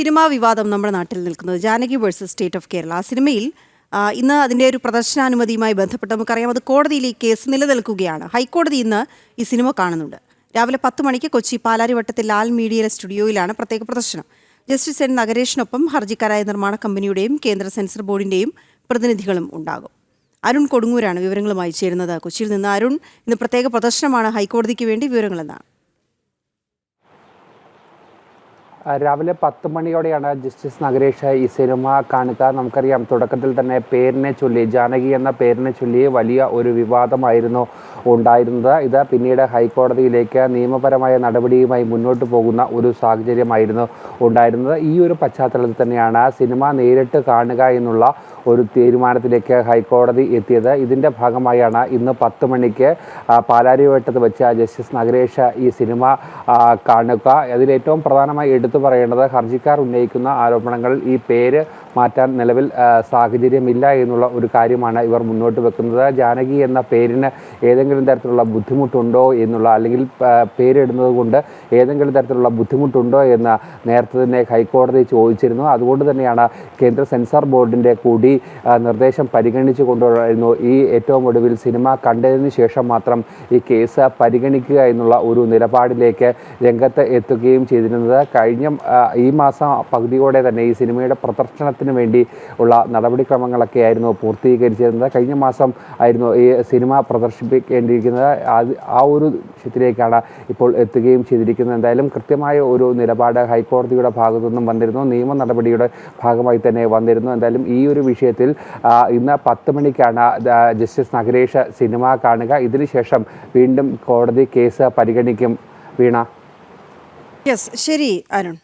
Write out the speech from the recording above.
Cinema വിവാദം നമ്മുടെ നാട്ടിൽ നിൽക്കുന്നത് Janaki versus state of Kerala. ആ സിനിമയിൽ ഇന്ന് അതിൻ്റെ ഒരു പ്രദർശനാനുമതിയുമായി ബന്ധപ്പെട്ട് നമുക്കറിയാം അത് കോടതിയിൽ ഈ കേസ് നിലനിൽക്കുകയാണ്. ഹൈക്കോടതി ഇന്ന് ഈ സിനിമ കാണുന്നുണ്ട്. രാവിലെ 10 മണിക്ക് കൊച്ചി പാലാരിവട്ടത്തിൽ ലാൽ മീഡിയയിലെ സ്റ്റുഡിയോയിലാണ് പ്രത്യേക പ്രദർശനം. ജസ്റ്റിസ് എൻ നഗരേഷിനൊപ്പം ഹർജിക്കാരായ നിർമ്മാണ കമ്പനിയുടെയും കേന്ദ്ര സെൻസർ ബോർഡിൻ്റെയും പ്രതിനിധികളും ഉണ്ടാകും. അരുൺ കൊടുങ്ങൂരാണ് വിവരങ്ങളുമായി ചേരുന്നത് കൊച്ചിയിൽ നിന്ന്. അരുൺ, ഇന്ന് പ്രത്യേക പ്രദർശനമാണ് ഹൈക്കോടതിക്ക് വേണ്ടി, വിവരങ്ങൾ എന്താണ്? രാവിലെ 10 മണിയോടെയാണ് ജസ്റ്റിസ് നഗരേഷ് ഈ സിനിമ കാണുക. നമുക്കറിയാം, തുടക്കത്തിൽ തന്നെ പേരിനെ ചൊല്ലി, ജാനകി എന്ന പേരിനെ ചൊല്ലി വലിയ ഒരു വിവാദമായിരുന്നു ഉണ്ടായിരുന്നത്. ഇത് പിന്നീട് ഹൈക്കോടതിയിലേക്ക് നിയമപരമായ നടപടിയുമായി മുന്നോട്ട് പോകുന്ന ഒരു സാഹചര്യമായിരുന്നു ഉണ്ടായിരുന്നത്. ഈ ഒരു പശ്ചാത്തലത്തിൽ തന്നെയാണ് സിനിമ നേരിട്ട് കാണുക എന്നുള്ള ഒരു തീരുമാനത്തിലേക്ക് ഹൈക്കോടതി എത്തിയത്. ഇതിൻ്റെ ഭാഗമായാണ് ഇന്ന് 10 മണിക്ക് പാലാരിവട്ടത്ത് വെച്ച് ജസ്റ്റിസ് നഗരേഷ് ഈ സിനിമ കാണുക. അതിലേറ്റവും പ്രധാനമായി എടുത്തു പറയേണ്ടത്, ഹർജിക്കാർ ഉന്നയിക്കുന്ന ആരോപണങ്ങൾ ഈ പേര് മാറ്റാൻ നിലവിൽ സാഹചര്യമില്ല എന്നുള്ള ഒരു കാര്യമാണ് ഇവർ മുന്നോട്ട് വെക്കുന്നത്. ജാനകി എന്ന പേരിന് ഏതെങ്കിലും തരത്തിലുള്ള ബുദ്ധിമുട്ടുണ്ടോ എന്നുള്ള, അല്ലെങ്കിൽ പേരിടുന്നത് കൊണ്ട് ഏതെങ്കിലും തരത്തിലുള്ള ബുദ്ധിമുട്ടുണ്ടോ എന്ന് നേരത്തെ തന്നെ ഹൈക്കോടതി ചോദിച്ചിരുന്നു. അതുകൊണ്ട് തന്നെയാണ് കേന്ദ്ര സെൻസർ ബോർഡിൻ്റെ കൂടി നിർദ്ദേശം പരിഗണിച്ചു കൊണ്ടുവരുന്നു ഈ ഏറ്റവും ഒടുവിൽ സിനിമ കണ്ടതിന് ശേഷം മാത്രം ഈ കേസ് പരിഗണിക്കുക എന്നുള്ള ഒരു നിലപാടിലേക്ക് രംഗത്ത് എത്തുകയും ചെയ്തിരുന്നത്. കഴിഞ്ഞ ഈ മാസം പകുതിയോടെ തന്നെ ഈ സിനിമയുടെ പ്രദർശനത്തിന് വേണ്ടി ഉള്ള നടപടിക്രമങ്ങളൊക്കെ ആയിരുന്നു പൂർത്തീകരിച്ചിരുന്നത്. കഴിഞ്ഞ മാസം ആയിരുന്നു ഈ സിനിമ പ്രദർശിപ്പിക്കേണ്ടിയിരിക്കുന്നത്. ആ ഒരു വിഷയത്തിലേക്കാണ് ഇപ്പോൾ എത്തുകയും ചെയ്തിരിക്കുന്നത്. എന്തായാലും കൃത്യമായ ഒരു നിലപാട് ഹൈക്കോടതിയുടെ ഭാഗത്തു നിന്നും വന്നിരുന്നു, നിയമ നടപടിയുടെ ഭാഗമായി തന്നെ വന്നിരുന്നു. എന്തായാലും ഈ ഒരു വിഷയത്തിൽ ഇന്ന് 10 മണിക്കാണ് ജസ്റ്റിസ് നഗരേഷ് സിനിമ കാണുക. ഇതിനുശേഷം വീണ്ടും കോടതി കേസ് പരിഗണിക്കും. വീണ. യെസ്, ശരി അരുൺ.